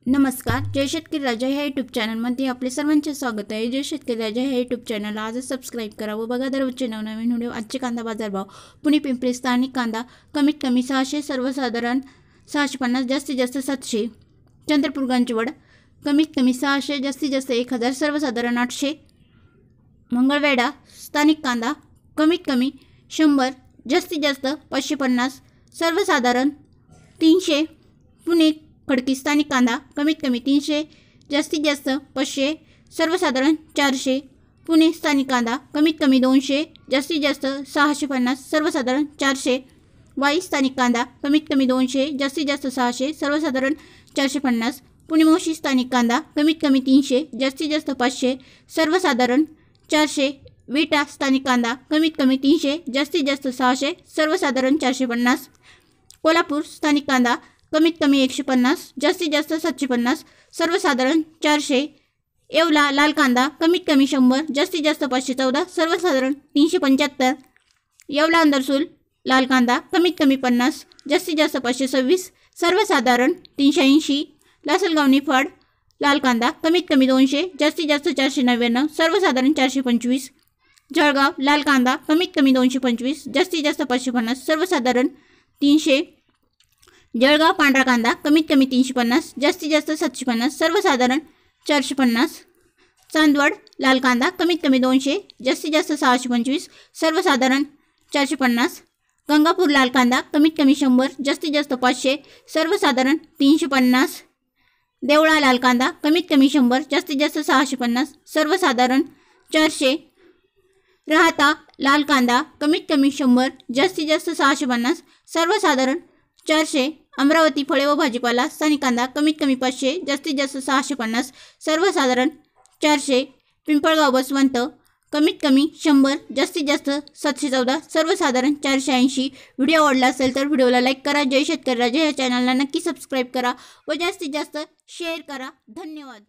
नमस्कार, जय शेतकरी राजा ह्या यूट्यूब चॅनलमध्ये आपले सर्वांचे स्वागत आहे। जय शेतकरी राजा ह्या यूट्यूब चॅनलला आजच सबस्क्राईब करा व बघा दररोजचे नवनवीन व्हिडिओ। आजचे कांदा बाजारभाव पुणे पिंपरी स्थानिक कांदा कमीत कमी 600, सर्वसाधारण 650, जास्तीत जास्त 700। चंद्रपूर गंजवड कमीत कमी 600, जास्तीत जास्त 1000, सर्वसाधारण 800। मंगळवेढा स्थानिक कांदा कमीत कमी 100, जास्तीत जास्त 550, सर्वसाधारण 300। पुणे खडकी स्थानिक कांदा कमीत कमी 300, जास्तीत जास्त 500, सर्वसाधारण 400। पुणे स्थानिक कांदा कमीत कमी 200, जास्तीत जास्त 650, सर्वसाधारण 400। वाई स्थानिक कांदा कमीत कमी 200, जास्तीत जास्त 600, सर्वसाधारण 450। पुणे मोशी स्थानिक कांदा कमीत कमी 300, जास्तीत जास्त 500, सर्वसाधारण 400। विटा स्थानिक कांदा कमीत कमी 300, जास्तीत जास्त 600, सर्वसाधारण 450। कोल्हापूर स्थानिक कांदा कमीत कमी 150, जास्तीत जास्त 750, सर्वसाधारण 400। येवला लाल कांदा कमीत कमी 100, जास्तीत जास्त 514, सर्वसाधारण 375। येवला अंदरसूल लाल कांदा कमीत कमी 50, जास्तीत जास्त 526, सर्वसाधारण 380। लासलगाव निफाड लाल कांदा कमीत कमी 200, जास्तीत जास्त 499, सर्वसाधारण 425। जळगाव लाल कांदा कमीत कमी 225, जास्तीत जास्त 550, सर्वसाधारण 300। जळगाव पांढरा कांदा कमीत कमी 350, जास्तीत जास्त 750, सर्वसाधारण 450। चांदवड लाल कांदा कमीत कमी 200, जास्तीत जास्त 625, सर्वसाधारण 450। गंगापूर लाल कांदा कमीत कमी 100, जास्तीत जास्त 500, सर्वसाधारण 350। देवळा लाल कांदा कमीत कमी 100, जास्तीत जास्त 650, सर्वसाधारण 400। राहता लाल कांदा कमीत कमी 100, जास्तीत जास्त 650, सर्वसाधारण 400। अमरावती फळे व भाजीपाला स्थानिक कांदा कमीत कमी 500, जास्तीत जास्त 650, सर्वसाधारण 400। पिंपळगाव बसवंत कमीत कमी 100, जास्तीत जास्त 714, सर्वसाधारण 480। व्हिडिओ आवडला असेल तर व्हिडिओला लाईक करा। जय शेतकरी राजा या चॅनलला नक्की सबस्क्राईब करा व जास्तीत जास्त शेअर करा। धन्यवाद।